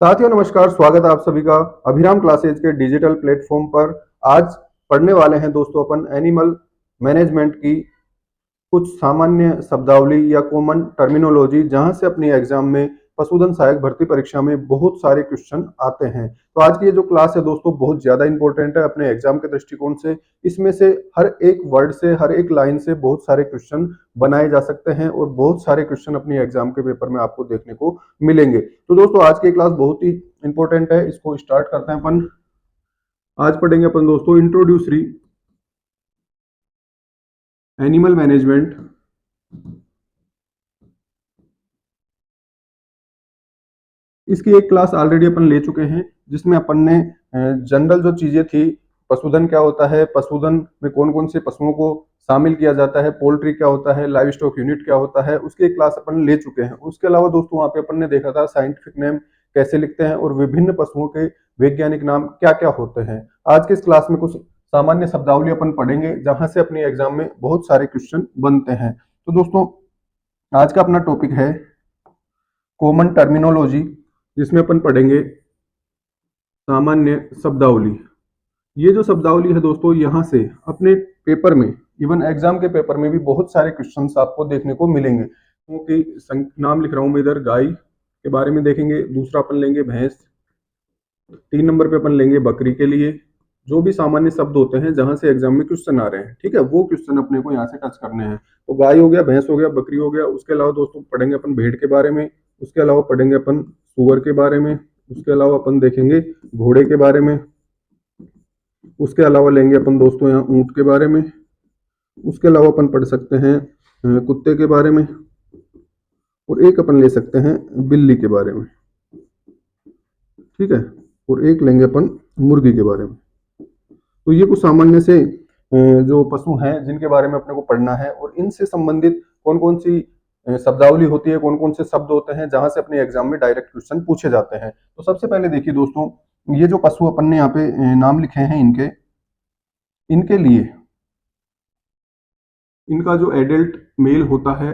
साथियों नमस्कार, स्वागत है आप सभी का अभिराम क्लासेज के डिजिटल प्लेटफॉर्म पर। आज पढ़ने वाले हैं दोस्तों अपन एनिमल मैनेजमेंट की कुछ सामान्य शब्दावली या कॉमन टर्मिनोलॉजी, जहां से अपनी एग्जाम में पशुधन सहायक भर्ती परीक्षा में बहुत सारे क्वेश्चन आते हैं। तो आज की ये जो क्लास है दोस्तों बहुत ज्यादा इंपॉर्टेंट है अपने एग्जाम के दृष्टिकोण से। इसमें से हर एक वर्ड से, हर एक लाइन से बहुत सारे क्वेश्चन बनाए जा सकते हैं और बहुत सारे क्वेश्चन अपनी एग्जाम के पेपर में आपको देखने को मिलेंगे। तो दोस्तों आज की क्लास बहुत ही इंपॉर्टेंट है, इसको स्टार्ट करते हैं अपन। आज पढ़ेंगे अपन दोस्तों इंट्रोड्यूसरी एनिमल मैनेजमेंट। इसकी एक क्लास ऑलरेडी अपन ले चुके हैं, जिसमें अपन ने जनरल जो चीजें थी, पशुधन क्या होता है, पशुधन में कौन कौन से पशुओं को शामिल किया जाता है, पोल्ट्री क्या होता है, लाइव स्टॉक यूनिट क्या होता है, उसकी एक क्लास अपन ले चुके हैं। उसके अलावा दोस्तों वहां पे अपन ने देखा था साइंटिफिक नेम कैसे लिखते हैं और विभिन्न पशुओं के वैज्ञानिक नाम क्या क्या होते हैं। आज के इस क्लास में कुछ सामान्य शब्दावली अपन पढ़ेंगे, जहां से अपने एग्जाम में बहुत सारे क्वेश्चन बनते हैं। तो दोस्तों आज का अपना टॉपिक है कॉमन टर्मिनोलॉजी, जिसमें अपन पढ़ेंगे सामान्य शब्दावली। ये जो शब्दावली है दोस्तों, यहाँ से अपने पेपर में, इवन एग्जाम के पेपर में भी बहुत सारे क्वेश्चंस आपको देखने को मिलेंगे। क्योंकि नाम लिख रहा हूं मैं इधर, गाय के बारे में देखेंगे, दूसरा अपन लेंगे भैंस, 3 नंबर पे अपन लेंगे बकरी के लिए। जो भी सामान्य शब्द होते हैं जहां से एग्जाम में क्वेश्चन आ रहे हैं, ठीक है, वो क्वेश्चन अपने को यहाँ से टच करने हैं। तो गाय हो गया, भैंस हो गया, बकरी हो गया। उसके अलावा दोस्तों पढ़ेंगे अपन भेड़ के बारे में, उसके अलावा पढ़ेंगे अपन सुअर के बारे में, उसके अलावा अपन देखेंगे घोड़े के बारे में, उसके अलावा लेंगे अपन दोस्तों यहाँ ऊंट के बारे में, उसके अलावा अपन पढ़ सकते हैं कुत्ते के बारे में, और एक अपन ले सकते हैं बिल्ली के बारे में, ठीक है, और एक लेंगे अपन मुर्गी के बारे में। तो ये कुछ सामान्य से जो पशु हैं जिनके बारे में अपने को पढ़ना है, और इनसे संबंधित कौन कौन सी शब्दावली होती है, कौन कौन से शब्द होते हैं जहां से अपने एग्जाम में डायरेक्ट क्वेश्चन पूछे जाते हैं। तो सबसे पहले देखिए दोस्तों, ये जो पशु अपन ने यहाँ पे नाम लिखे हैं इनके इनके लिए, इनका जो एडल्ट मेल होता है,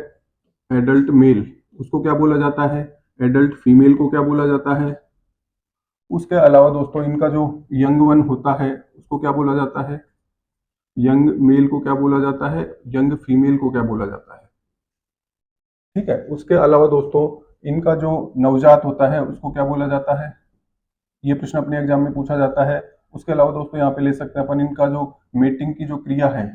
एडल्ट मेल उसको क्या बोला जाता है, एडल्ट फीमेल को क्या बोला जाता है। उसके अलावा दोस्तों इनका जो यंग वन होता है उसको क्या बोला जाता है, यंग मेल को क्या बोला जाता है, यंग फीमेल को क्या बोला जाता है, ठीक है। उसके अलावा दोस्तों इनका जो नवजात होता है उसको क्या बोला जाता है, ये प्रश्न अपने एग्जाम में पूछा जाता है। उसके अलावा दोस्तों यहाँ पे ले सकते हैं अपन इनका जो मेटिंग की जो क्रिया है,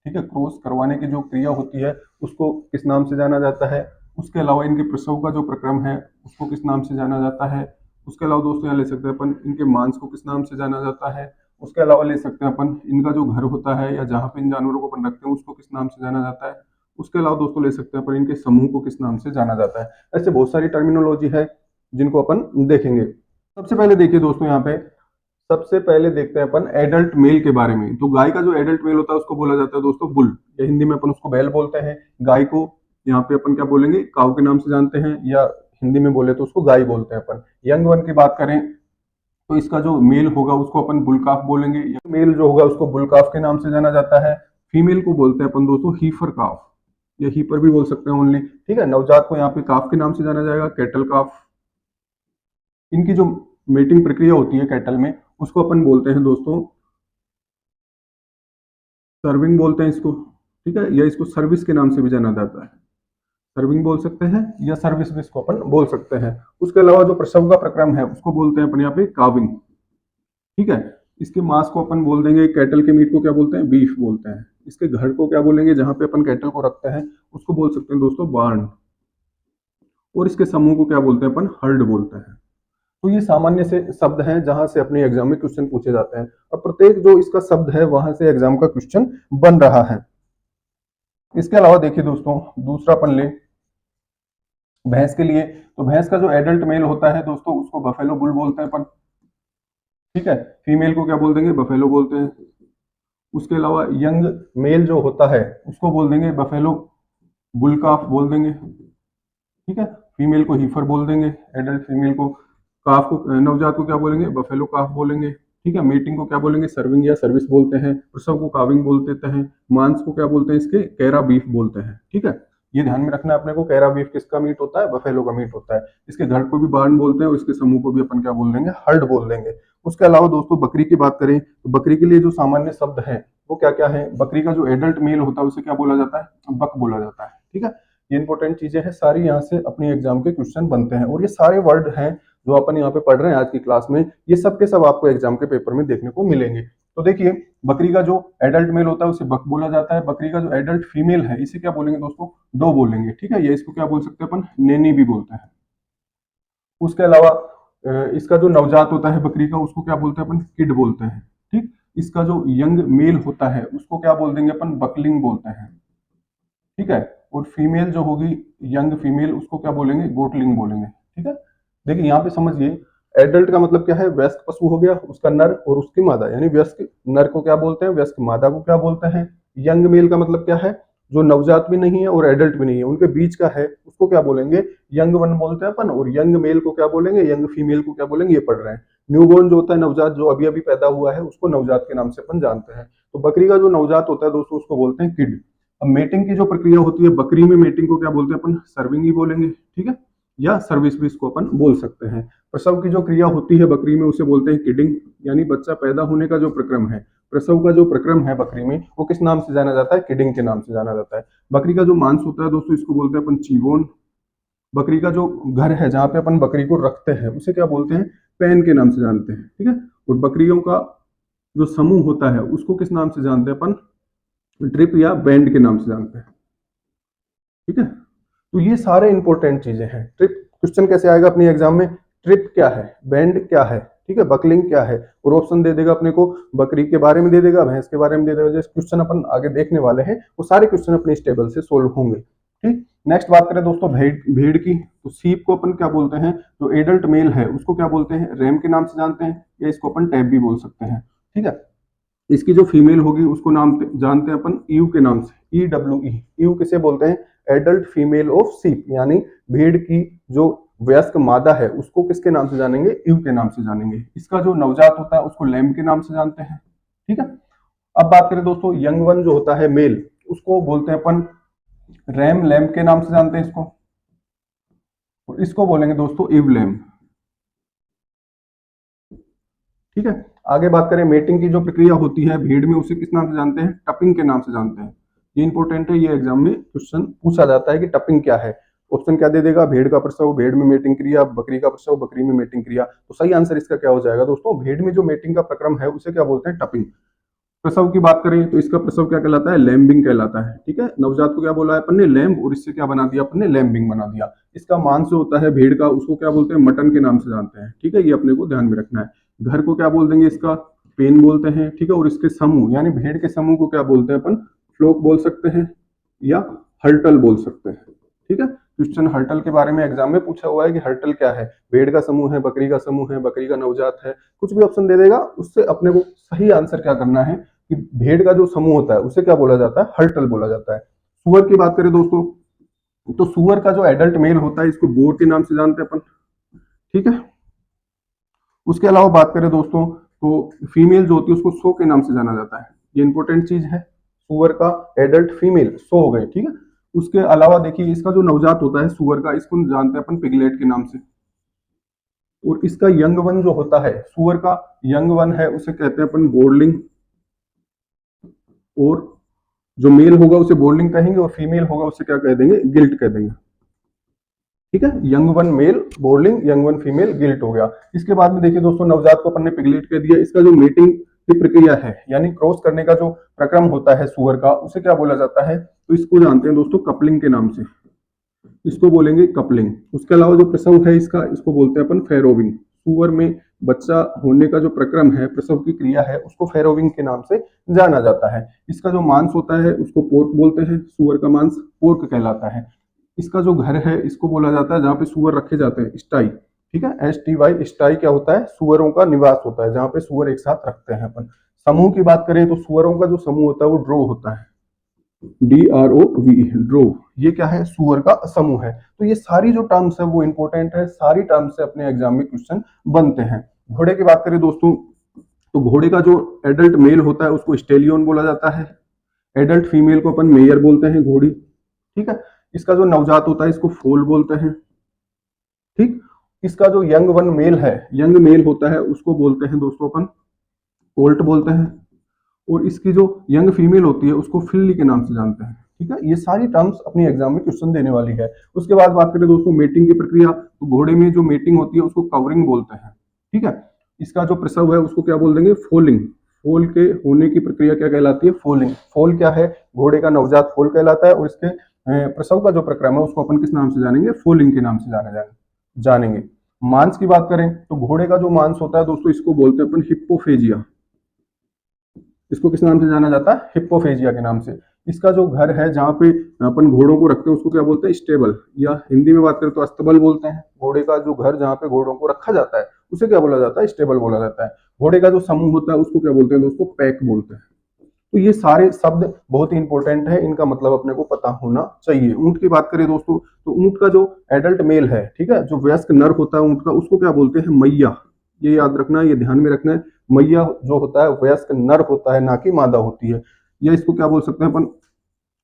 ठीक है, क्रॉस करवाने की जो क्रिया होती है उसको किस नाम से जाना जाता है। उसके अलावा इनके प्रसव का जो प्रक्रम है उसको किस नाम से जाना जाता है। उसके अलावा दोस्तों यहाँ ले सकते हैं अपन इनके मांस को किस नाम से जाना जाता है। उसके अलावा ले सकते हैं अपन इनका जो घर होता है या जहाँ पे इन जानवरों को अपन रखते हैं उसको किस नाम से जाना जाता है। उसके अलावा दोस्तों ले सकते हैं अपन इनके समूह को किस नाम से जाना जाता है। ऐसे बहुत सारी टर्मिनोलॉजी है जिनको अपन देखेंगे। सबसे पहले देखिए दोस्तों, यहाँ पे सबसे पहले देखते हैं अपन एडल्ट मेल के बारे में। तो गाय का जो एडल्ट मेल होता है उसको बोला जाता है दोस्तों बुल, या हिंदी में अपन उसको बैल बोलते हैं। गाय को यहाँ पे अपन क्या बोलेंगे, काऊ के नाम से जानते हैं, या हिंदी में बोले तो उसको गाय बोलते हैं अपन। यंग वन की बात करें तो इसका जो मेल होगा उसको अपन बुलकाफ बोलेंगे, या मेल जो होगा उसको बुलकाफ के नाम से जाना जाता है। फीमेल को बोलते हैं अपन दोस्तों हीफर काफ, या हीपर भी बोल सकते हैं ओनली, ठीक है। नवजात को यहाँ पे काफ के नाम से जाना जाएगा, कैटल काफ। इनकी जो मेटिंग प्रक्रिया होती है कैटल में उसको अपन बोलते हैं दोस्तों सर्विंग बोलते हैं इसको, ठीक है, या इसको सर्विस के नाम से भी जाना जाता है। सर्विंग बोल सकते हैं या सर्विस भी इसको अपन बोल सकते हैं। उसके अलावा जो प्रसव का प्रक्रम है उसको बोलते हैं अपन यहाँ पे काविंग, ठीक है। इसके मांस को अपन बोल देंगे, कैटल के मीट को क्या बोलते हैं, बीफ बोलते हैं। इसके घर को क्या बोलेंगे, जहां पे अपन कैटल को रखते हैं उसको बोल सकते हैं दोस्तों बार्न। और इसके समूह को क्या बोलते हैं अपन, हर्ड बोलते हैं। तो ये सामान्य से शब्द हैं जहां से अपने एग्जाम में क्वेश्चन पूछे जाते हैं, और प्रत्येक जो इसका शब्द है वहां से एग्जाम का क्वेश्चन बन रहा है। इसके अलावा देखिए दोस्तों, दूसरा अपन ले भैंस के लिए। तो भैंस का जो एडल्ट मेल होता है दोस्तों उसको बफेलो बुल बोलते हैं अपन, ठीक है। फीमेल को क्या बोल देंगे, बफेलो बोलते हैं। उसके अलावा यंग मेल जो होता है उसको बोल देंगे बफेलो बुल काफ बोल देंगे, ठीक है। फीमेल को हीफर बोल देंगे, एडल्ट फीमेल को। काफ को, नवजात को क्या बोलेंगे, बफेलो काफ बोलेंगे, ठीक है। मीटिंग को क्या बोलेंगे, सर्विंग या सर्विस बोलते हैं। प्रसव को काविंग बोल देते हैं। मांस को क्या बोलते हैं इसके, कैरा बीफ बोलते हैं, ठीक है। ये ध्यान में रखना है अपने को। कैरा बीफ किसका मीट होता है? बफेलो का मीट होता है। इसके घर को भी बार्न बोलते हैं और इसके समूह को भी अपन क्या बोल देंगे? हर्ड बोल देंगे। उसके अलावा दोस्तों बकरी की बात करें तो बकरी के लिए जो सामान्य शब्द है वो क्या क्या है? बकरी का जो एडल्ट मेल होता है उसे क्या बोला जाता है? बक बोला जाता है। ठीक है, ये इंपॉर्टेंट चीजें हैं सारी, यहाँ से अपनी एग्जाम के क्वेश्चन बनते हैं। और ये सारे वर्ड हैं जो अपन यहाँ पे पढ़ रहे हैं आज की क्लास में, ये सब के सब आपको एग्जाम के पेपर में देखने को मिलेंगे। तो देखिए, बकरी का जो एडल्ट मेल होता है उसे बक बोला जाता है। बकरी का जो एडल्ट फीमेल है इसे क्या बोलेंगे दोस्तों? डो बोलेंगे। ठीक है, ये इसको क्या बोल सकते हैं अपन? नेनी भी बोलते हैं। उसके अलावा इसका जो नवजात होता है बकरी का उसको क्या बोलते हैं अपन? किड बोलते हैं। ठीक, इसका जो यंग मेल होता है उसको क्या बोल देंगे अपन? बकलिंग बोलते हैं। ठीक है, और फीमेल जो होगी यंग फीमेल उसको क्या बोलेंगे? गोटलिंग बोलेंगे। ठीक है, देखिए यहाँ पे समझिए, एडल्ट का मतलब क्या है? वयस्क पशु हो गया, उसका नर और उसकी मादा, यानी वयस्क नर को क्या बोलते हैं? वयस्क मादा को क्या बोलते हैं? यंग मेल का मतलब क्या है? जो नवजात भी नहीं है और एडल्ट भी नहीं है, उनके बीच का है, उसको क्या बोलेंगे? यंग वन बोलते हैं अपन। और यंग मेल को क्या बोलेंगे? यंग फीमेल को क्या बोलेंगे? ये पढ़ रहे हैं। न्यूबॉर्न जो होता है नवजात, जो अभी अभी पैदा हुआ है, उसको नवजात के नाम से अपन जानते हैं। तो बकरी का जो नवजात होता है दोस्तों उसको बोलते हैं किड। अब मेटिंग की जो प्रक्रिया होती है बकरी में, मेटिंग को क्या बोलते हैं अपन? सर्विंग ही बोलेंगे। ठीक है, या सर्विस भी इसको अपन बोल सकते हैं। प्रसव की जो क्रिया होती है बकरी में उसे बोलते हैं किडिंग, यानी बच्चा पैदा होने का जो प्रक्रम है, प्रसव का जो प्रक्रम है बकरी में, वो किस नाम से जाना जाता है? किडिंग के नाम से जाना जाता है। बकरी का जो मांस होता है दोस्तों इसको बोलते हैं अपन चीवोन। बकरी का जो घर है जहां पे अपन बकरी को रखते हैं उसे क्या बोलते हैं? पेन के नाम से जानते हैं। ठीक है, और बकरियों का जो समूह होता है उसको किस नाम से जानते हैं अपन? ट्रिप या बैंड के नाम से जानते हैं। ठीक है, तो ये सारे इंपॉर्टेंट चीजें हैं। ट्रिप क्वेश्चन कैसे आएगा अपनी एग्जाम में? ट्रिप क्या है? बैंड क्या है? ठीक है, बकलिंग क्या है? और ऑप्शन दे देगा अपने को, बकरी के बारे में दे देगा, भैंस के बारे में दे देगा। जैसे क्वेश्चन अपन आगे देखने वाले हैं वो सारे क्वेश्चन अपने इस टेबल से सोल्व होंगे। ठीक, नेक्स्ट बात करें दोस्तों भेड़ की, तो सीप को अपन क्या बोलते हैं? जो एडल्ट मेल है उसको क्या बोलते हैं? रैम के नाम से जानते हैं, या इसको अपन टैब भी बोल सकते हैं। ठीक है, इसकी जो फीमेल होगी उसको नाम जानते हैं अपन ईव के नाम से, EWE। ईव किसे बोलते हैं? एडल्ट फीमेल ऑफ सीप, यानी भेड़ की जो वयस्क मादा है उसको किसके नाम से जानेंगे? ईव के नाम से जानेंगे। इसका जो नवजात होता है उसको लैम के नाम से जानते हैं। ठीक है, अब बात करें दोस्तों यंग वन जो होता है मेल, उसको बोलते हैं अपन रैम लैम के नाम से जानते हैं इसको, और इसको बोलेंगे दोस्तों ईव लैम। ठीक है, आगे बात करें मेटिंग की जो प्रक्रिया होती है भेड़ में उसे किस नाम से जानते हैं? टपिंग के नाम से जानते हैं। ये इंपॉर्टेंट है, ये एग्जाम में क्वेश्चन पूछा जाता है कि टपिंग क्या है। ऑप्शन क्या दे देगा? भेड़ का प्रसव, भेड़ में मेटिंग क्रिया, बकरी का प्रसव, बकरी में मेटिंग क्रिया। तो सही आंसर इसका क्या हो जाएगा दोस्तों? भेड़ में जो मेटिंग का प्रक्रम है उसे क्या बोलते हैं? टपिंग। प्रसव की बात करें तो इसका प्रसव क्या कहलाता है? लैम्बिंग कहलाता है। ठीक है, नवजात को क्या बोला है अपन ने? लैम्ब, और इससे क्या बना दिया अपन ने? लैम्बिंग बना दिया। इसका मांस जो होता है भेड़ का उसको क्या बोलते हैं? मटन के नाम से जानते हैं। ठीक है, ये अपने को ध्यान में रखना है। घर को क्या बोल देंगे? इसका पेन बोलते हैं। ठीक है, और इसके समूह यानी भेड़ के समूह को क्या बोलते हैं अपन? फ्लोक बोल सकते हैं या हर्टल बोल सकते हैं। ठीक है, क्वेश्चन हर्टल के बारे में एग्जाम में पूछा हुआ है कि हर्टल क्या है? भेड़ का समूह है, बकरी का समूह है, बकरी का नवजात है, कुछ भी ऑप्शन दे देगा, उससे अपने को सही आंसर क्या करना है कि भेड़ का जो समूह होता है उसे क्या बोला जाता है? हर्टल बोला जाता है। सुअर की बात करें दोस्तों, तो सुअर का जो एडल्ट मेल होता है इसको बोर के नाम से जानते हैं अपन। ठीक है, उसके अलावा बात करें दोस्तों तो फीमेल जो होती है उसको सो के नाम से जाना जाता है। ये इंपॉर्टेंट चीज है, सुअर का एडल्ट फीमेल सो हो गए। ठीक है, उसके अलावा देखिए इसका जो नवजात होता है सुअर का, इसको जानते हैं अपन पिगलेट के नाम से। और इसका यंग वन जो होता है सुअर का यंग वन है उसे कहते हैं अपन बोर्डलिंग, और जो मेल होगा उसे बोर्डलिंग कहेंगे और फीमेल होगा उसे क्या कह देंगे? गिल्ट कह देंगे। ठीक है, यंग वन मेल बोर्डलिंग, यंग वन फीमेल गिल्ट हो गया। इसके बाद में देखिए दोस्तों नवजात को अपन ने पिगलेट कह दिया। इसका जो मीटिंग की प्रक्रिया है यानी क्रॉस करने का जो प्रक्रम होता है सुअर का उसे क्या बोला जाता है? तो इसको जानते हैं दोस्तों कपलिंग के नाम से, इसको बोलेंगे कपलिंग। उसके अलावा जो प्रसव है इसका, इसको बोलते हैं अपन फेरोविंग। सुअर में बच्चा होने का जो प्रक्रम है, प्रसव की क्रिया है, उसको फेरोविंग के नाम से जाना जाता है। इसका जो मांस होता है उसको पोर्क बोलते हैं, सुअर का मांस पोर्क कहलाता है। इसका जो घर है इसको बोला जाता है जहाँ पे सुअर रखे जाते हैं, स्टाई। ठीक है, STY, स्टाई क्या होता है? सुअरों का निवास होता है जहाँ पे सुअर एक साथ रखते हैं अपन। समूह की बात करें तो सुअरों का जो समूह होता है वो ड्रो होता है, DROV, ड्रो। ये क्या है? सुअर का समूह है। तो ये सारी जो टर्म्स है वो इंपॉर्टेंट है, सारी टर्म्स से अपने एग्जाम में क्वेश्चन बनते हैं। घोड़े की बात करें दोस्तों, तो घोड़े का जो एडल्ट मेल होता है उसको स्टेलियन बोला जाता है, एडल्ट फीमेल को अपन मेयर बोलते हैं, घोड़ी। ठीक है, इसका जो नवजात होता है इसको फोल बोलते हैं। ठीक, इसका जो यंग वन मेल है, यंग मेल होता है उसको बोलते हैं दोस्तों अपन कोल्ट बोलते हैं। और इसकी जो यंग फीमेल होती है उसको फिल्ली के नाम से जानते हैं। ठीक है, ये सारी टर्म्स अपनी एग्जाम में क्वेश्चन देने वाली है। उसके बाद बात करें दोस्तों मेटिंग की प्रक्रिया, तो घोड़े में जो मेटिंग होती है उसको कवरिंग बोलते हैं। ठीक है, इसका जो प्रसव है उसको क्या बोल देंगे, फोलिंग। फोल के होने की प्रक्रिया क्या कहलाती है, फोलिंग। फोल क्या है, घोड़े का नवजात फोल कहलाता है, और इसके प्रसव का जो प्रक्रम है उसको अपन किस नाम से जानेंगे, फोलिंग के नाम से जानेंगे। मांस की बात करें तो घोड़े का जो मांस होता है दोस्तों इसको बोलते हैं अपन हिप्पोफेजिया। इसको किस नाम से जाना जाता है, हिप्पोफेजिया के नाम से। इसका जो घर है जहाँ पे अपन घोड़ों को रखते हैं उसको क्या बोलते हैं, स्टेबल, या हिंदी में बात करें तो अस्तबल बोलते हैं। घोड़े का जो घर जहाँ पे घोड़ों को रखा जाता है उसे क्या बोला जाता है, स्टेबल बोला जाता है। घोड़े का जो समूह होता है उसको क्या बोलते हैं दोस्तों, पैक बोलते हैं। तो ये सारे शब्द बहुत ही इंपॉर्टेंट है, इनका मतलब अपने को पता होना चाहिए। ऊंट की बात करें दोस्तों तो ऊंट का जो एडल्ट मेल है, ठीक है, जो वयस्क नर होता है ऊंट का, उसको क्या बोलते हैं, मैया। ये याद रखना है, ये ध्यान में रखना है। मैया जो होता है वयस्क नर होता है, ना कि मादा होती है। या इसको क्या बोल सकते हैं अपन,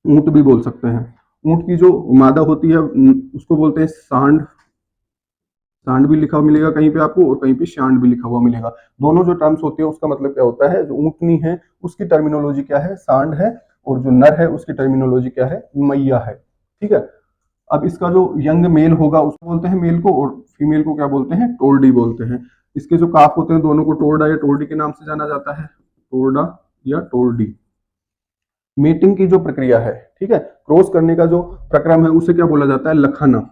ऊंट भी बोल सकते हैं। ऊंट की जो मादा होती है उसको बोलते हैं सांड। सांड भी लिखा हुआ मिलेगा कहीं पे आपको, और कहीं पे शांड भी लिखा हुआ मिलेगा। दोनों जो टर्म्स होती है उसका मतलब क्या होता है, जो ऊंटनी है उसकी टर्मिनोलॉजी क्या है, सांड है, और जो नर है उसकी टर्मिनोलॉजी क्या है, मैया है। ठीक है, अब इसका जो यंग मेल होगा उसको बोलते हैं मेल को, और फीमेल को क्या बोलते हैं, टोरडी बोलते हैं। इसके जो काफ होते हैं दोनों को टोरडा या टोरडी के नाम से जाना जाता है, टोरडा या टोरडी। मेटिंग की जो प्रक्रिया है, ठीक है, क्रॉस करने का जो प्रक्रम है उसे क्या बोला जाता है, लखाना।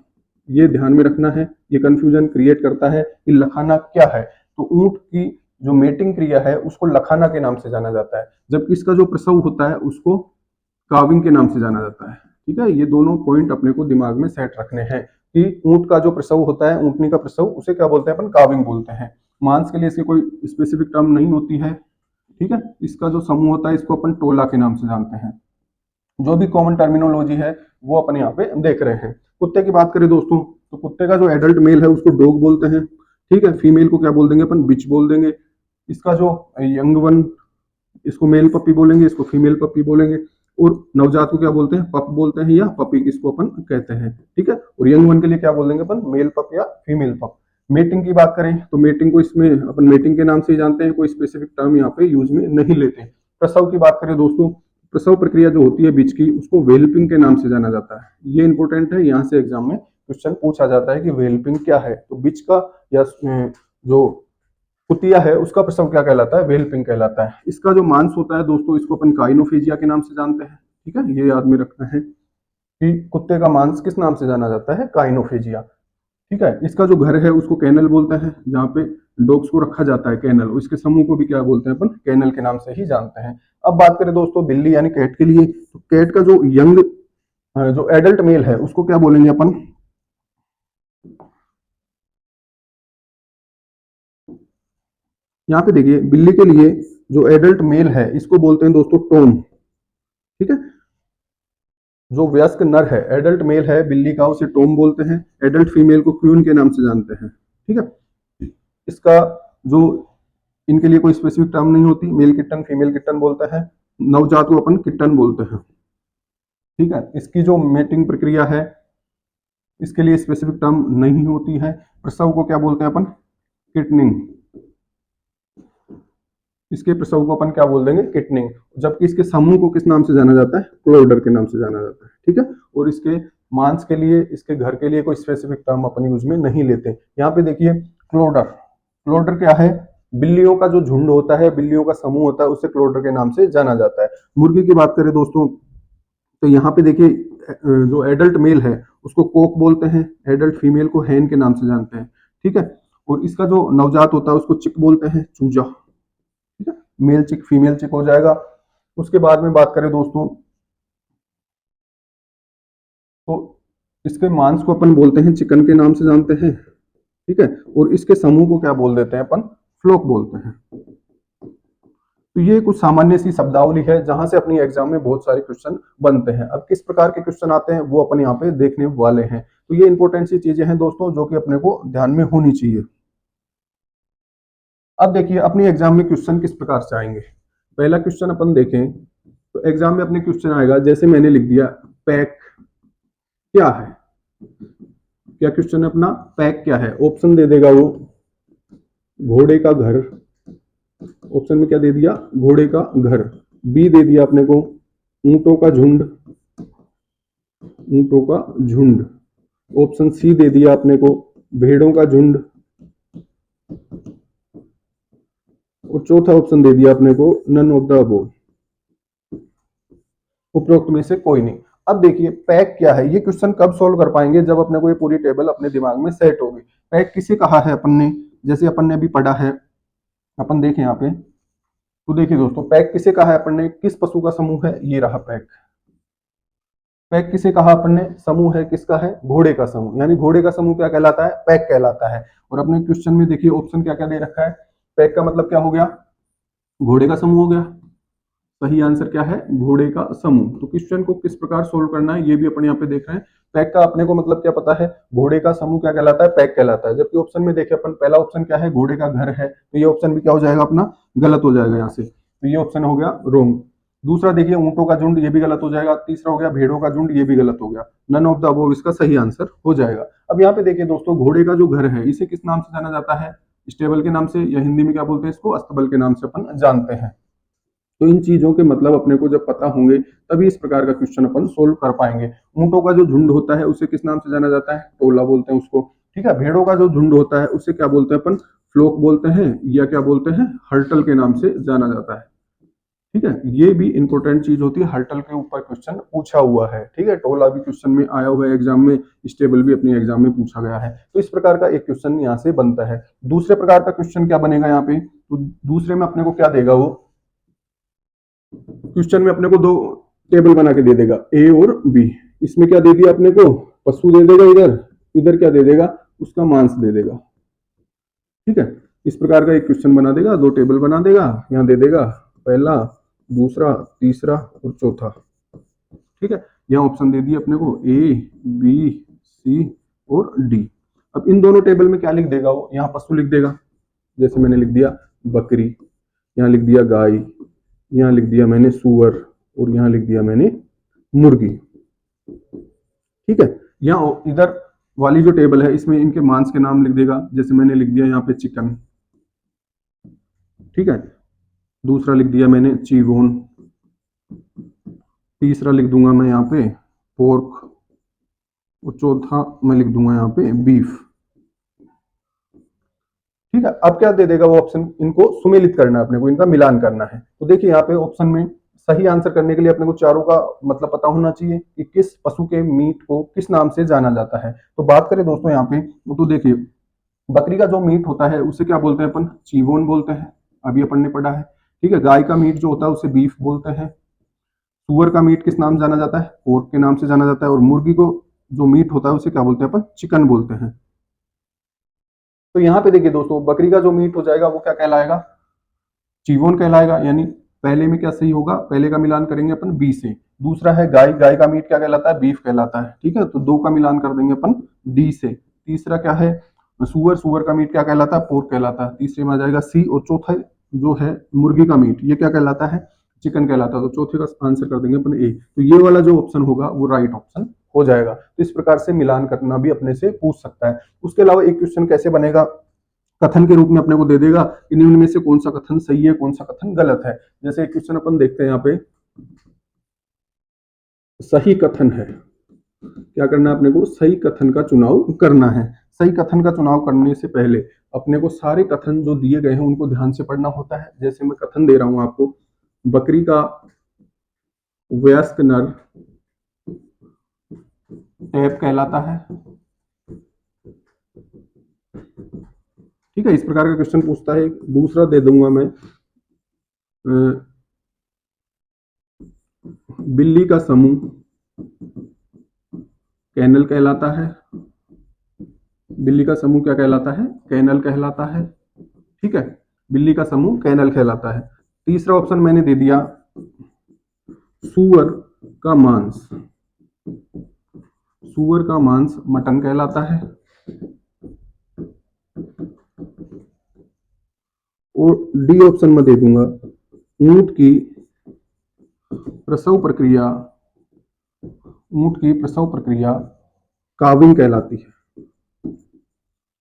ये ध्यान में रखना है, ये कंफ्यूजन क्रिएट करता है कि लखाना क्या है। तो ऊंट की जो मेटिंग क्रिया है उसको लखाना के नाम से जाना जाता है, जबकि इसका जो प्रसव होता है उसको काविंग के नाम से जाना जाता है। ठीक है, ये दोनों पॉइंट अपने को दिमाग में सेट रखने हैं कि ऊंट का जो प्रसव होता है, ऊंटनी का प्रसव, उसे क्या बोलते हैं अपन, काविंग बोलते हैं। मांस के लिए इसकी कोई स्पेसिफिक टर्म नहीं होती है। ठीक है, इसका जो समूह होता है इसको अपन टोला के नाम से जानते हैं। जो भी कॉमन टर्मिनोलॉजी है वो अपन यहाँ पे देख रहे हैं। कुत्ते की बात करें दोस्तों तो कुत्ते का जो एडल्ट मेल है उसको डॉग बोलते हैं। ठीक है, फीमेल को क्या बोल देंगे अपन, बिच बोल देंगे। इसका जो यंग वन, इसको मेल पपी बोलेंगे, इसको फीमेल पपी बोलेंगे। और नवजात को क्या बोलते हैं, पप बोलते हैं, या पपी इसको अपन कहते हैं। ठीक है, और यंग वन के लिए क्या बोल देंगे अपन, मेल पप या फीमेल पप। मेटिंग की बात करें तो मेटिंग को इसमें अपन मेटिंग के नाम से ही जानते हैं, कोई स्पेसिफिक टर्म यहाँ पे यूज में नहीं लेते। प्रसव की बात करें दोस्तों, प्रसव प्रक्रिया जो होती है बीच की उसको वेल्पिंग के नाम से जाना जाता है। ये इंपॉर्टेंट है, यहाँ से एग्जाम में क्वेश्चन पूछा जाता है कि वेल्पिंग क्या है। तो बीच का या जो कुतिया है उसका प्रसव क्या कहलाता है, वेल्पिंग कहलाता है। इसका जो मांस होता है दोस्तों इसको अपन काइनोफेजिया के नाम से जानते हैं। ठीक है, ये याद में रखना है कि कुत्ते का मांस किस नाम से जाना जाता है, काइनोफेजिया। ठीक है, इसका जो घर है उसको कैनल बोलते हैं, जहाँ पे डॉग्स को रखा जाता है, कैनल। और इसके समूह को भी क्या बोलते हैं अपन, कैनल के नाम से ही जानते हैं। अब बात करें दोस्तों बिल्ली यानी कैट के लिए, तो कैट का जो यंग जो एडल्ट मेल है उसको क्या बोलेंगे अपन, यहाँ पे देखिए बिल्ली के लिए जो एडल्ट मेल है इसको बोलते हैं दोस्तों टोम। ठीक है, जो वयस्क नर है, एडल्ट मेल है बिल्ली का, उसे टोम बोलते हैं। एडल्ट फीमेल को क्वीन के नाम से जानते हैं। ठीक है, इसका जो, इनके लिए कोई स्पेसिफिक टर्म नहीं होती, मेल किट्टन फीमेल किट्टन बोलते हैं। नवजात को अपन किट्टन बोलते हैं। ठीक है, इसकी जो मेटिंग प्रक्रिया है इसके लिए स्पेसिफिक टर्म नहीं होती है। प्रसव को क्या बोलते हैं अपन, किटनिंग। इसके प्रसव को अपन क्या बोल देंगे, किटनिंग। जबकि इसके समूह को किस नाम से जाना जाता है, क्लोडर के नाम से जाना जाता है। ठीक है, और इसके मांस के लिए, इसके घर के लिए कोई स्पेसिफिक टर्म अपन यूज में नहीं लेते। यहाँ पे देखिए क्लोडर, क्लोडर क्या है, बिल्लियों का जो झुंड होता है, बिल्लियों का समूह होता है, उसे क्लोडर के नाम से जाना जाता है। मुर्गी की बात करें दोस्तों तो यहाँ पे देखिए जो एडल्ट मेल है उसको कोक बोलते हैं, एडल्ट फीमेल को हैन के नाम से जानते हैं। ठीक है, और इसका जो नवजात होता है उसको चिक बोलते हैं, चूजा। ठीक है, मेल चिक फीमेल चिक हो जाएगा। उसके बाद में बात करें दोस्तों तो इसके मांस को अपन बोलते हैं चिकन के नाम से जानते हैं। ठीक है, और इसके समूह को क्या बोल देते हैं अपन, फ्लोक बोलते हैं। तो ये कुछ सामान्य सी शब्दावली है जहां से अपनी एग्जाम में बहुत सारे क्वेश्चन बनते हैं। अब किस प्रकार के क्वेश्चन आते हैं वो अपन यहाँ पे देखने वाले हैं। तो ये इंपॉर्टेंट सी चीजें हैं दोस्तों जो कि अपने को ध्यान में होनी चाहिए। अब देखिए अपनी एग्जाम में क्वेश्चन किस प्रकार से आएंगे। पहला क्वेश्चन अपन देखें तो एग्जाम में अपने क्वेश्चन आएगा, जैसे मैंने लिख दिया पैक, क्या है, क्या क्वेश्चन है अपना, पैक क्या है। ऑप्शन दे देगा वो घोड़े का घर, ऑप्शन में क्या दे दिया, घोड़े का घर। बी दे दिया अपने को ऊंटों का झुंड, ऊंटों का झुंड। ऑप्शन सी दे दिया अपने को भेड़ों का झुंड, और चौथा ऑप्शन दे दिया अपने को नन ऑफ द अबोव, उपरोक्त में से कोई नहीं। अब देखिए पैक क्या है, ये क्वेश्चन कब सोल्व कर पाएंगे, जब अपने को ये पूरी टेबल अपने दिमाग में सेट होगी। पैक किसे कहा है अपन ने, जैसे अपन ने अभी पढ़ा है, अपन देखें यहाँ पे, तो देखिए दोस्तों पैक किसे कहा है अपन ने, किस पशु का समूह है, ये रहा पैक। पैक किसे कहा अपन ने, समूह है किसका है, घोड़े का समूह, यानी घोड़े का समूह क्या कहलाता है, पैक कहलाता है। और अपने क्वेश्चन में देखिए ऑप्शन क्या क्या दे रखा है, पैक का मतलब क्या हो गया, घोड़े का समूह हो गया। सही आंसर क्या है, घोड़े का समूह। तो क्वेश्चन को किस प्रकार सोल्व करना है ये भी अपन यहाँ पे देख रहे हैं। पैक का अपने को मतलब क्या पता है, घोड़े का समूह क्या कहलाता है, पैक कहलाता है। जबकि ऑप्शन में देखे अपन, पहला ऑप्शन क्या है, घोड़े का घर है, तो ये ऑप्शन भी क्या हो जाएगा अपना, गलत हो जाएगा यहाँ से, तो ये ऑप्शन हो गया रोंग। दूसरा देखिए ऊंटों का झुंड, ये भी गलत हो जाएगा। तीसरा हो गया भेड़ों का झुंड, ये भी गलत हो गया। नन ऑफ द अबोव इसका सही आंसर हो जाएगा। अब यहाँ पे देखिए दोस्तों, घोड़े का जो घर है इसे किस नाम से जाना जाता है, स्टेबल के नाम से, या हिंदी में क्या बोलते हैं इसको, अस्तबल के नाम से अपन जानते हैं। तो इन चीजों के मतलब अपने को जब पता होंगे तभी इस प्रकार का क्वेश्चन अपन सोल्व कर पाएंगे। ऊंटों का जो झुंड होता है उसे किस नाम से जाना जाता है, टोला बोलते हैं उसको, ठीक है। भेड़ों का जो झुंड होता है उसे क्या बोलते हैं अपन, फ्लोक बोलते हैं, या क्या बोलते हैं, हर्टल के नाम से जाना जाता है, ठीक है। ये भी इंपॉर्टेंट चीज होती है, हर्टल के ऊपर क्वेश्चन पूछा हुआ है, ठीक है। टोला भी क्वेश्चन में आया हुआ है एग्जाम में, स्टेबल भी अपने एग्जाम में पूछा गया है। तो इस प्रकार का एक क्वेश्चन यहाँ से बनता है। दूसरे प्रकार का क्वेश्चन क्या बनेगा यहाँ पे, तो दूसरे में अपने को क्या देगा वो, क्वेश्चन में अपने को दो टेबल बना के दे देगा, ए और बी। इसमें क्या दे दिया अपने को, पशु दे देगा, इधर इधर क्या दे देगा, उसका मांस दे देगा, ठीक है। इस प्रकार का एक क्वेश्चन बना देगा, दो टेबल बना देगा, यहाँ दे देगा पहला, दूसरा, तीसरा और चौथा, ठीक है। यहाँ ऑप्शन दे दिए अपने को ए, बी, सी और डी। अब इन दोनों टेबल में क्या लिख देगा वो, यहाँ पशु लिख देगा, जैसे मैंने लिख दिया बकरी, यहाँ लिख दिया गाय, यहाँ लिख दिया मैंने सुअर, और यहाँ लिख दिया मैंने मुर्गी, ठीक है। यहाँ इधर वाली जो टेबल है इसमें इनके मांस के नाम लिख देगा, जैसे मैंने लिख दिया यहाँ पे चिकन, ठीक है। दूसरा लिख दिया मैंने चीवोन, तीसरा लिख दूंगा मैं यहाँ पे पोर्क, और चौथा मैं लिख दूंगा यहाँ पे बीफ, ठीक है। अब क्या दे देगा वो ऑप्शन, इनको सुमेलित करना है अपने को, इनका मिलान करना है। तो देखिए यहाँ पे ऑप्शन में सही आंसर करने के लिए अपने को चारों का मतलब पता होना चाहिए कि किस पशु के मीट को किस नाम से जाना जाता है। तो बात करें दोस्तों यहाँ पे, तो देखिए बकरी का जो मीट होता है उसे क्या बोलते हैं अपन, चीवोन बोलते हैं, अभी अपन ने पढ़ा है, ठीक है। गाय का मीट जो होता है उसे बीफ बोलते हैं। सुअर का मीट किस नाम से जाना जाता है, पोर्क के नाम से जाना जाता है। और मुर्गी को जो मीट होता है उसे क्या बोलते हैं अपन, चिकन बोलते हैं। तो यहाँ पे देखिए दोस्तों, बकरी का जो मीट हो जाएगा वो क्या कहलाएगा, चीवोन कहलाएगा, यानी पहले में क्या सही होगा, पहले का मिलान करेंगे अपन बी से। दूसरा है गाय, गाय का मीट क्या कहलाता है, बीफ कहलाता है, ठीक है। तो दो का मिलान कर देंगे अपन डी से। तीसरा क्या है, सुअर, सुअर का मीट क्या कहलाता है, पोर्क कहलाता है, तीसरे में आ जाएगा सी। और चौथा जो है मुर्गी का मीट, ये क्या कहलाता है, चिकन कहलाता है। तो चौथे का आंसर कर देंगे अपन ए। तो ये वाला जो ऑप्शन होगा वो राइट ऑप्शन हो जाएगा। तो इस प्रकार से मिलान करना भी अपने से पूछ सकता है। उसके अलावा एक क्वेश्चन कैसे बनेगा, कथन के रूप में अपने को दे देगा कि निम्न में से कौन सा कथन सही है, कौन सा कथन गलत है। जैसे एक क्वेश्चन अपन देखते हैं यहाँ पे, सही कथन है, क्या करना है अपने को, सही कथन का चुनाव करना है। सही कथन का चुनाव करने से पहले अपने को सारे कथन जो दिए गए हैं उनको ध्यान से पढ़ना होता है। जैसे मैं कथन दे रहा हूं आपको, बकरी का वयस्क नर टैप कहलाता है, ठीक है। इस प्रकार का क्वेश्चन पूछता है। दूसरा दे दूंगा मैं, बिल्ली का समूह कैनल कहलाता है। बिल्ली का समूह क्या कहलाता है, कैनल कहलाता है, ठीक है। बिल्ली का समूह कैनल कहलाता है। तीसरा ऑप्शन मैंने दे दिया, सुअर का मांस, सुअर का मांस मटन कहलाता है। और डी ऑप्शन में दे दूंगा, ऊंट की प्रसव प्रक्रिया, ऊंट की प्रसव प्रक्रिया काविंग कहलाती है,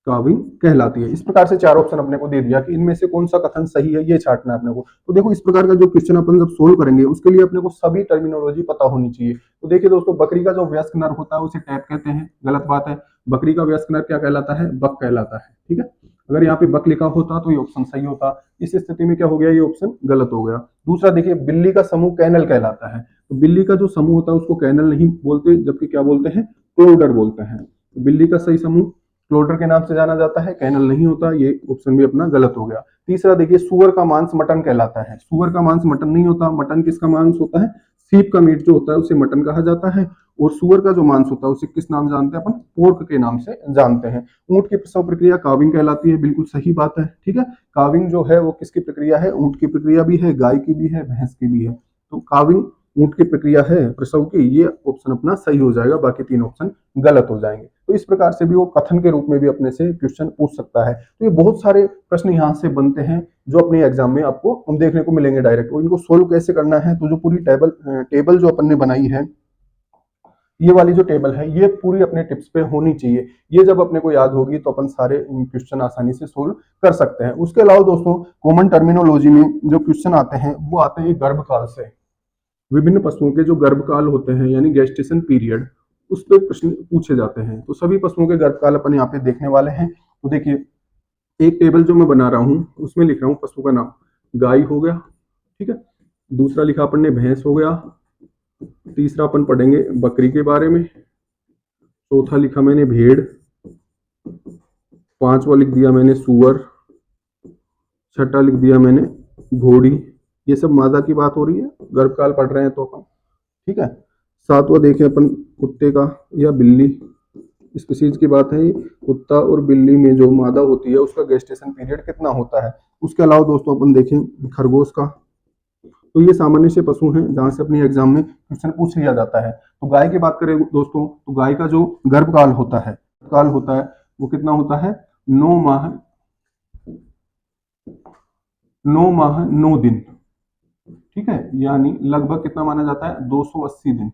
काविंग कहलाती है। इस प्रकार से चार ऑप्शन अपने को दे दिया कि इनमें से कौन सा कथन सही है, ये छांटना है अपने को। तो देखो इस प्रकार का जो क्वेश्चन अपन जब सोल्व करेंगे उसके लिए अपने को सभी टर्मिनोलॉजी पता होनी चाहिए। तो देखिए दोस्तों, बकरी का जो वयस्क नर होता है उसे टैप कहते हैं, गलत बात है। बकरी का वयस्क नर क्या कहलाता है? बक कहलाता है, ठीक है। अगर यहाँ पे बक लिखा होता तो ये ऑप्शन सही होता। इस स्थिति में क्या हो गया? ये ऑप्शन गलत हो गया। दूसरा देखिए, बिल्ली का समूह कैनल कहलाता है। तो बिल्ली का जो समूह होता है उसको कैनल नहीं बोलते, जबकि क्या बोलते हैं? क्लोडर बोलते हैं। तो बिल्ली का सही समूह क्लोडर के नाम से जाना जाता है, कैनल नहीं होता। ये ऑप्शन भी अपना गलत हो गया। तीसरा देखिए, सुअर का मांस मटन कहलाता है। सुअर का मांस मटन नहीं होता। मटन किसका मांस होता है? सीप का मीट जो होता है उसे मटन कहा जाता है। और सुअर का जो मांस होता है उसे किस नाम जानते हैं अपन? पोर्क के नाम से जानते हैं। ऊंट की प्रसव प्रक्रिया काविंग कहलाती है, बिल्कुल सही बात है, ठीक है। काविंग जो है वो किसकी प्रक्रिया है? ऊंट की प्रक्रिया भी है, गाय की भी है, भैंस की भी है। तो काविंग ऊंट की प्रक्रिया है प्रसव की, ये ऑप्शन अपना सही हो जाएगा, बाकी तीन ऑप्शन गलत हो जाएंगे। तो इस प्रकार से भी वो कथन के रूप में भी अपने से क्वेश्चन पूछ सकता है। तो ये बहुत सारे प्रश्न यहाँ से बनते हैं जो अपने एग्जाम में आपको देखने को मिलेंगे डायरेक्ट। और इनको सोल्व कैसे करना है? तो जो पूरी टेबल जो अपन ने बनाई है, ये वाली जो टेबल है ये पूरी अपने टिप्स पे होनी चाहिए। ये जब अपने को याद होगी तो अपन सारे क्वेश्चन आसानी से सोल्व कर सकते हैं। उसके अलावा दोस्तों, कॉमन टर्मिनोलॉजी में जो क्वेश्चन आते हैं वो आते हैं गर्भकाल से। विभिन्न पशुओं के जो गर्भकाल होते हैं यानी गेस्टेशन पीरियड, उस पर प्रश्न पूछे जाते हैं। तो सभी पशुओं के गर्भकाल अपन यहाँ पे देखने वाले हैं। तो देखिए, एक टेबल जो मैं बना रहा हूँ उसमें लिख रहा हूँ पशु का नाम, गाय हो गया, ठीक है। दूसरा लिखा अपन ने भैंस हो गया। तीसरा अपन पढ़ेंगे बकरी के बारे में। चौथा लिखा मैंने भेड़। पांचवा लिख दिया मैंने सुअर। छठा लिख दिया मैंने घोड़ी। ये सब मादा की बात हो रही है, गर्भकाल पढ़ रहे हैं तो अपन, ठीक है। सातवां देखें अपन कुत्ते का या बिल्ली, स्पीशीज की बात है। कुत्ता और बिल्ली में जो मादा होती है उसका गेस्टेशन पीरियड कितना होता है। उसके अलावा दोस्तों अपन देखें खरगोश का। तो ये सामान्य से पशु हैं जहां से अपने एग्जाम में क्वेश्चन पूछ लिया जाता है। तो गाय की बात करें दोस्तों, तो गाय का जो गर्भकाल होता है वो कितना होता है? 9 माह 9 दिन, ठीक है। यानी लगभग कितना माना जाता है? 280 दिन।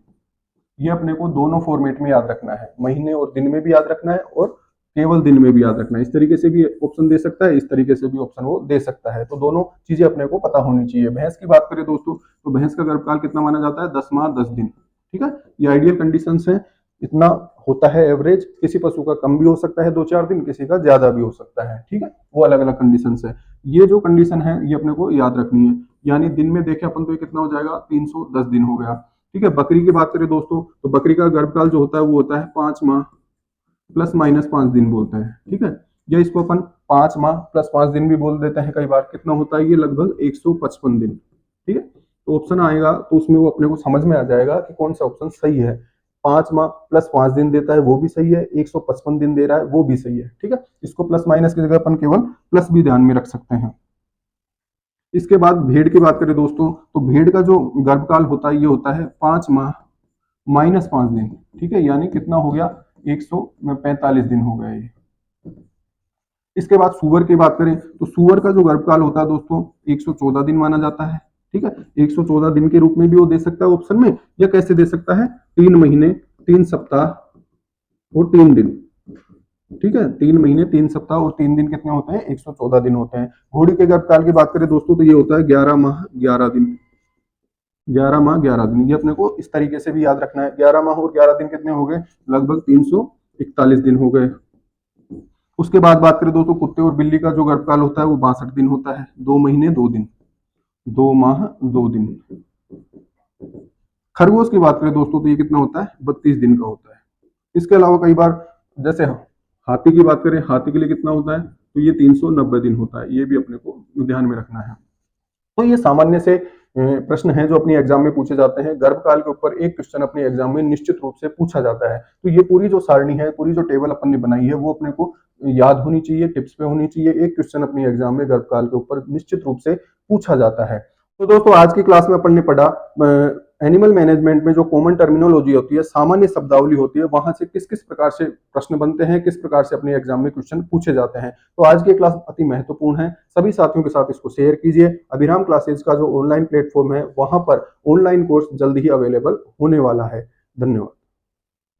ये अपने को दोनों फॉर्मेट में याद रखना है, महीने और दिन में भी याद रखना है और केवल दिन में भी याद रखना है। इस तरीके से भी ऑप्शन दे सकता है, इस तरीके से भी ऑप्शन वो दे सकता है। तो दोनों चीजें अपने को पता होनी चाहिए। भैंस की बात करें दोस्तों, तो भैंस का गर्भकाल कितना माना जाता है? 10 माह 10 दिन, ठीक है। ये आइडियल कंडीशंस है, इतना होता है एवरेज। किसी पशु का कम भी हो सकता है 2-4 दिन, किसी का ज्यादा भी हो सकता है, ठीक है। वो अलग अलग कंडीशंस है। ये जो कंडीशन है ये अपने को याद रखनी है। यानी दिन में देखे अपन तो ये कितना हो जाएगा? 310 दिन हो गया, ठीक है। बकरी की बात करें दोस्तों, तो बकरी का गर्भकाल जो होता है वो होता है 5 माह प्लस माइनस 5 दिन बोलते हैं, ठीक है। या इसको अपन 5 माह प्लस 5 दिन भी बोल देते हैं कई बार। कितना होता है ये? लगभग 155 दिन, ठीक है। तो ऑप्शन आएगा तो उसमें वो अपने को समझ में आ जाएगा कि कौन सा ऑप्शन सही है। 5 माह प्लस 5 दिन देता है वो भी सही है, 155 दिन दे रहा है वो भी सही है, ठीक है। इसको प्लस माइनस की जगह अपन केवल प्लस भी ध्यान में रख सकते हैं। इसके बाद भेड़ की बात करें दोस्तों, तो भेड़ का जो गर्भकाल होता है ये होता है 5 माह माइनस 5 दिन, ठीक है। यानी कितना हो गया? 145 दिन हो गया ये। इसके बाद सुअर की बात करें तो सुअर का जो गर्भकाल होता है दोस्तों 114 दिन माना जाता है, ठीक है। 114 दिन के रूप में भी वो दे सकता है ऑप्शन में, या कैसे दे सकता है? 3 महीने 3 सप्ताह और 3 दिन, ठीक है। 3 महीने 3 सप्ताह और 3 दिन कितने होते हैं? 114 दिन होते हैं। घोड़ी के गर्भकाल की बात करें दोस्तों तो ये होता है 11 माह 11 दिन। 11 माह 11 दिन, ये अपने को इस तरीके से भी याद रखना है। 11 माह और 11 दिन कितने हो गए? लगभग 341 दिन हो गए। उसके बाद बात करें दोस्तों कुत्ते और बिल्ली का जो गर्भकाल होता है वो 62 दिन होता है। 2 महीने 2 दिन, 2 माह 2 दिन। खरगोश की बात करें दोस्तों तो ये कितना होता है? 32 दिन का होता है। इसके अलावा कई बार जैसे हाथी की बात करें, हाथी के लिए कितना होता है? तो ये 390 दिन होता है। ये भी अपने को ध्यान में रखना है। तो ये सामान्य से प्रश्न है जो अपनी एग्जाम में पूछे जाते हैं। गर्भकाल के ऊपर एक क्वेश्चन अपने एग्जाम में निश्चित रूप से पूछा जाता है। तो ये पूरी जो सारणी है, पूरी जो टेबल अपन ने बनाई है वो अपने को याद होनी चाहिए, टिप्स पे होनी चाहिए। एक क्वेश्चन अपनी एग्जाम में गर्भकाल के ऊपर निश्चित रूप से पूछा जाता है। तो दोस्तों आज की क्लास में अपन ने पढ़ा एनिमल मैनेजमेंट में जो कॉमन टर्मिनोलॉजी होती है, सामान्य शब्दावली होती है, वहां से किस किस प्रकार से प्रश्न बनते हैं, किस प्रकार से अपने एग्जाम में क्वेश्चन पूछे जाते हैं। तो आज की क्लास अति महत्वपूर्ण है। सभी साथियों के साथ इसको शेयर कीजिए। अभिराम क्लासेज का जो ऑनलाइन प्लेटफॉर्म है वहां पर ऑनलाइन कोर्स जल्द ही अवेलेबल होने वाला है। धन्यवाद।